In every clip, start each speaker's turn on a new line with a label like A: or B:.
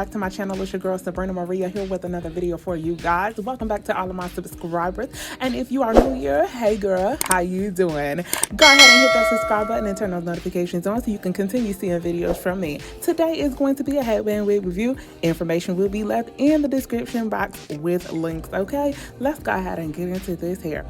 A: back to my channel. It's your girl Sabrina Maria here with another video for you guys. Welcome back to all of my subscribers, and if you are new here, hey girl, how you doing? Go ahead and hit that subscribe button and turn those notifications on so you can continue seeing videos from me. Today is going to be a headband wig review. Information will be left in the description box with links. Okay, let's go ahead and get into this here.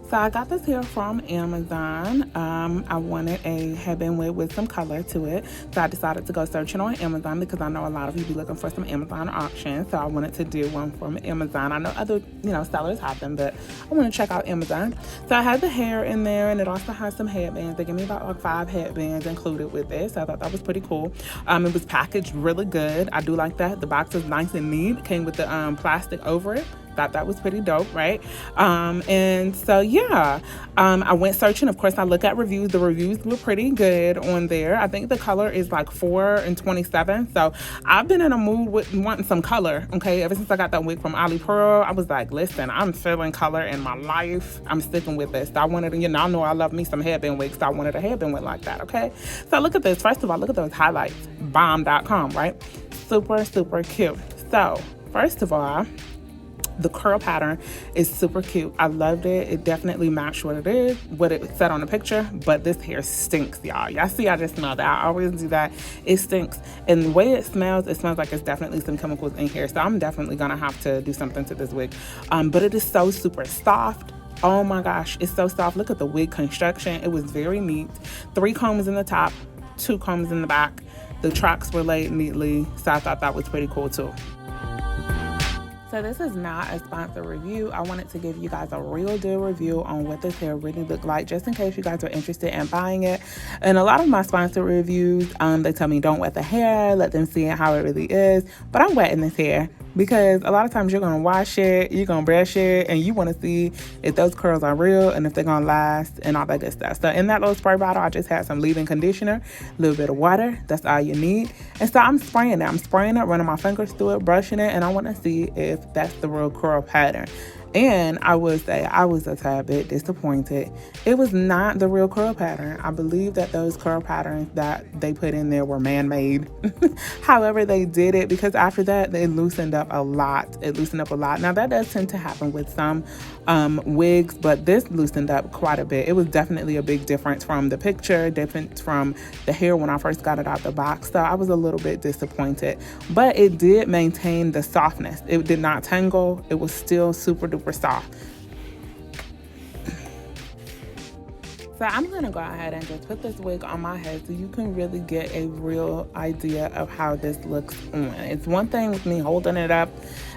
A: So I got this here from Amazon. I wanted a headband wig with some color to it. So I decided to go searching on Amazon because I know a lot of you be looking for some Amazon options. So I wanted to do one from Amazon. I know other, sellers have them, but I want to check out Amazon. So I had the hair in there, and it also has some headbands. They gave me about like 5 headbands included with this. So I thought that was pretty cool. It was packaged really good. I do like that. The box is nice and neat. It came with the plastic over it. Thought that was pretty dope, right? And so yeah, I went searching. Of course, I look at reviews. The reviews were pretty good on there. I think the color is like 4 and 27. So I've been in a mood with wanting some color. Okay, ever since I got that wig from Ali Pearl, I was like, listen, I'm feeling color in my life. I'm sticking with this. I wanted to, I know I love me some headband wigs. So I wanted a headband wig like that. Okay, so look at this. First of all, look at those highlights. Bomb.com, right? Super, super cute. So first of all, the curl pattern is super cute. I loved it. It definitely matched what it is, what it said on the picture, but this hair stinks, y'all. Y'all see, I just smell that. I always do that. It stinks. And the way it smells like it's definitely some chemicals in here. So I'm definitely gonna have to do something to this wig. But it is so super soft. Oh my gosh, it's so soft. Look at the wig construction. It was very neat. 3 combs in the top, 2 combs in the back. The tracks were laid neatly. So I thought that was pretty cool too. So this is not a sponsored review. I wanted to give you guys a real deal review on what this hair really looked like, just in case you guys are interested in buying it. And a lot of my sponsored reviews, they tell me don't wet the hair, let them see it how it really is. But I'm wetting this hair because a lot of times you're gonna wash it, you're gonna brush it, and you wanna see if those curls are real and if they're gonna last and all that good stuff. So in that little spray bottle, I just had some leave-in conditioner, a little bit of water. That's all you need. And so I'm spraying it. I'm spraying it, running my fingers through it, brushing it, and I wanna see if that's the real curl pattern. And I would say I was a tad bit disappointed. It was not the real curl pattern. I believe that those curl patterns that they put in there were man-made. However, they did it because after that, it loosened up a lot. It loosened up a lot. Now, that does tend to happen with some wigs, but this loosened up quite a bit. It was definitely a big difference from the picture, different from the hair when I first got it out the box. So I was a little bit disappointed, but it did maintain the softness. It did not tangle. It was still super duper soft. So I'm gonna go ahead and just put this wig on my head so you can really get a real idea of how this looks on. It's one thing with me holding it up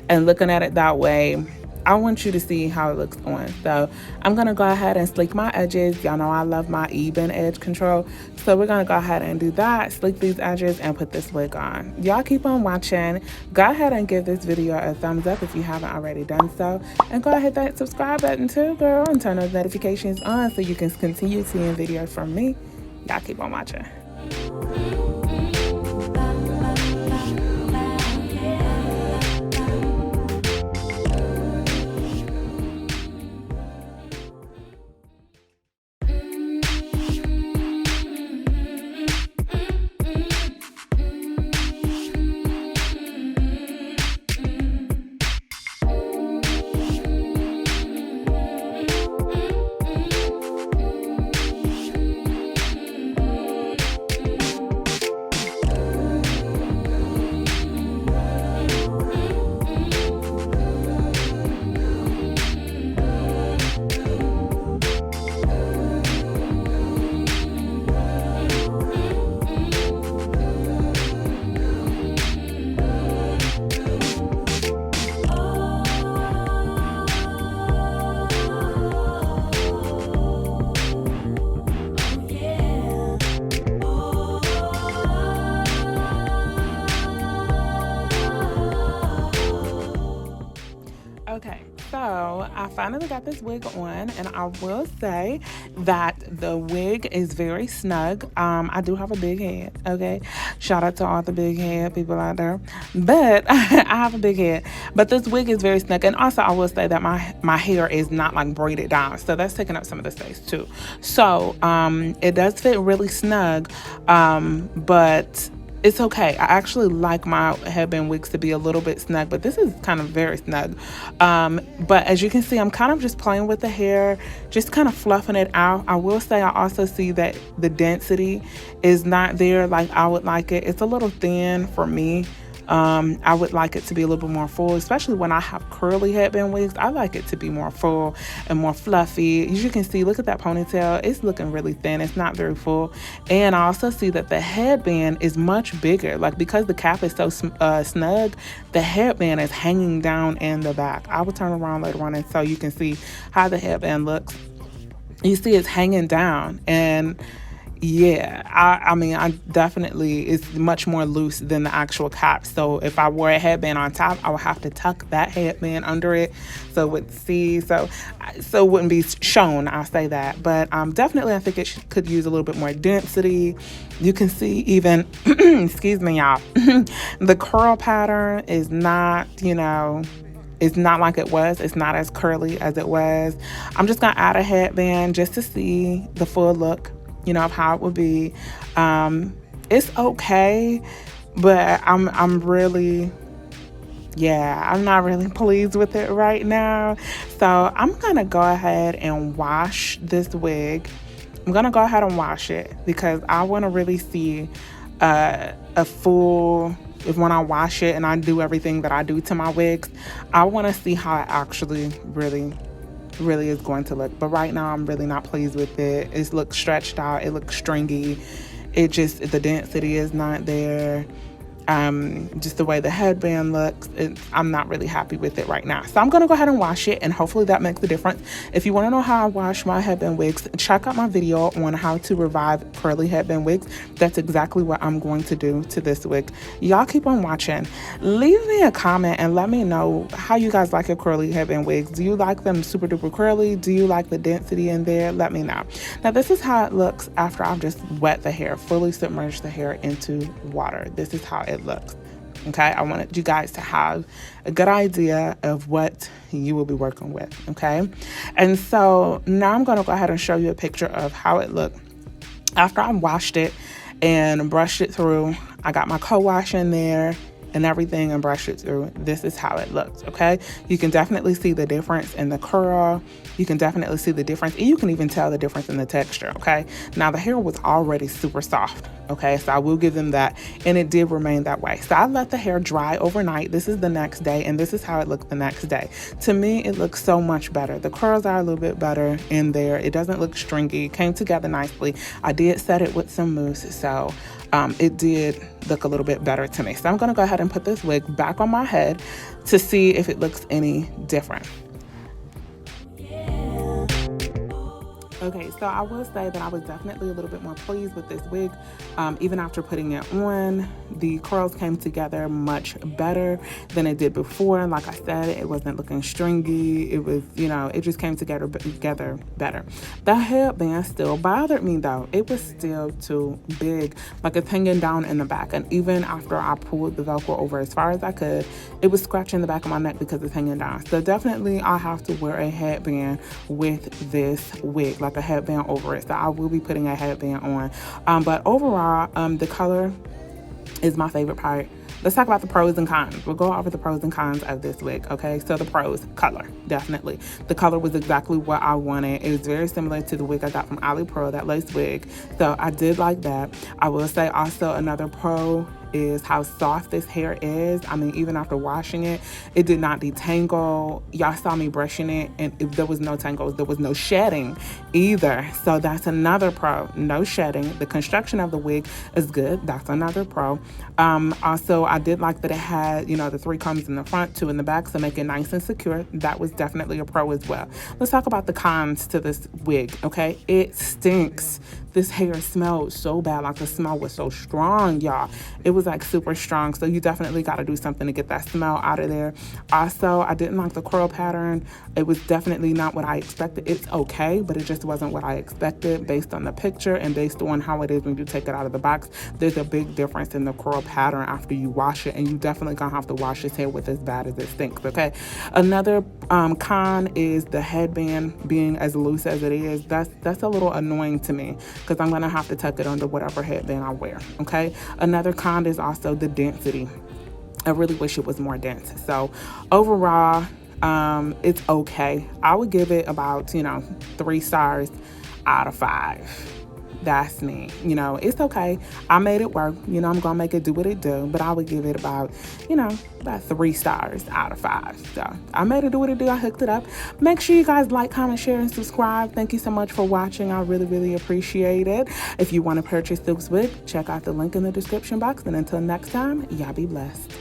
A: and looking at it that way. I want you to see how it looks on. So I'm gonna go ahead and sleek my edges. Y'all know I love my even edge control. So we're gonna go ahead and do that, sleek these edges and put this wig on. Y'all keep on watching. Go ahead and give this video a thumbs up if you haven't already done so. And go ahead and hit that subscribe button too, girl, and turn those notifications on so you can continue seeing videos from me. Y'all keep on watching. Okay, so I finally got this wig on, and I will say that the wig is very snug. I do have a big head, okay? Shout out to all the big head people out there. But I have a big head. But this wig is very snug. And also, I will say that my hair is not like braided down. So that's taking up some of the space too. So it does fit really snug. But it's okay. I actually like my headband wigs to be a little bit snug, but this is kind of very snug. But as you can see, I'm kind of just playing with the hair, just kind of fluffing it out. I will say I also see that the density is not there like I would like it. It's a little thin for me. I would like it to be a little bit more full, especially when I have curly headband wigs. I like it to be more full and more fluffy. As you can see, look at that ponytail. It's looking really thin. It's not very full. And I also see that the headband is much bigger. Like, because the cap is so snug, the headband is hanging down in the back. I will turn around later on and so you can see how the headband looks. You see it's hanging down, and yeah, I mean, I definitely, it's much more loose than the actual cap. So if I wore a headband on top, I would have to tuck that headband under it so it would see, so it wouldn't be shown, I'll say that. But definitely I think it could use a little bit more density. You can see even, excuse me, y'all, the curl pattern is not, it's not like it was. It's not as curly as it was. I'm just gonna add a headband just to see the full look, of how it would be. It's okay, but I'm really, I'm not really pleased with it right now. So I'm gonna go ahead and wash this wig. I'm gonna go ahead and wash it because I want to really see a full, if when I wash it and I do everything that I do to my wigs, I want to see how it actually really is going to look. But right now I'm really not pleased with it. It looks stretched out, it looks stringy, the density is not there. Just the way the headband looks, I'm not really happy with it right now. So I'm gonna go ahead and wash it, and hopefully that makes a difference. If you want to know how I wash my headband wigs, check out my video on how to revive curly headband wigs. That's exactly what I'm going to do to this wig. Y'all keep on watching. Leave me a comment and let me know how you guys like your curly headband wigs. Do you like them super duper curly? Do you like the density in there? Let me know. Now this is how it looks after I've just wet the hair, fully submerged the hair into water. This is how it looks. Okay, I wanted you guys to have a good idea of what you will be working with. Okay, and so now I'm going to go ahead and show you a picture of how it looked after I washed it and brushed it through. I got my co-wash in there and everything and brush it through. This is how it looks. Okay, you can definitely see the difference in the curl. You can definitely see the difference, and you can even tell the difference in the texture. Okay, now the hair was already super soft. Okay, so I will give them that, and it did remain that way. So I let the hair dry overnight. This is the next day, and this is how it looked the next day. To me, it looks so much better. The curls are a little bit better in there. It doesn't look stringy. It came together nicely. I did set it with some mousse, so it did look a little bit better to me. So I'm going to go ahead and put this wig back on my head to see if it looks any different. Okay, so I will say that I was definitely a little bit more pleased with this wig. Even after putting it on, the curls came together much better than it did before. Like I said, it wasn't looking stringy. It was, it just came together better. The headband still bothered me though. It was still too big. Like, it's hanging down in the back. And even after I pulled the Velcro over as far as I could, it was scratching the back of my neck because it's hanging down. So definitely I have to wear a headband with this wig, like a headband over it. So I will be putting a headband on. But overall, the color is my favorite part. Let's talk about the pros and cons. We'll go over the pros and cons of this wig, okay? So the pros, color, definitely. The color was exactly what I wanted. It was very similar to the wig I got from AliPro, that lace wig. So I did like that. I will say also another pro is how soft this hair is. I mean, even after washing it, it did not detangle. Y'all saw me brushing it, and there was no tangles. There was no shedding either. So that's another pro. No shedding. The construction of the wig is good. That's another pro. Also, I did like that it had, the 3 combs in the front, 2 in the back, so make it nice and secure. That was definitely a pro as well. Let's talk about the cons to this wig, okay? It stinks. This hair smelled so bad. Like, the smell was so strong, y'all. It was like super strong. So you definitely got to do something to get that smell out of there. Also, I didn't like the curl pattern. It was definitely not what I expected. It's okay, but it just wasn't what I expected based on the picture and based on how it is when you take it out of the box. There's a big difference in the curl pattern after you wash it, and you definitely gonna have to wash this hair with as bad as it stinks, okay? Another Con is the headband being as loose as it is. That's a little annoying to me because I'm gonna have to tuck it under whatever headband I wear. Okay. Another con is also the density. I really wish it was more dense. So overall, it's okay. I would give it about 3 stars out of 5. That's me. It's okay. I made it work. I'm gonna make it do what it do, but I would give it about 3 stars out of 5. So I made it do what it do. I hooked it up. Make sure you guys like, comment, share, and subscribe. Thank you so much for watching. I really, really appreciate it. If you want to purchase this wig, check out the link in the description box. And until next time, y'all be blessed.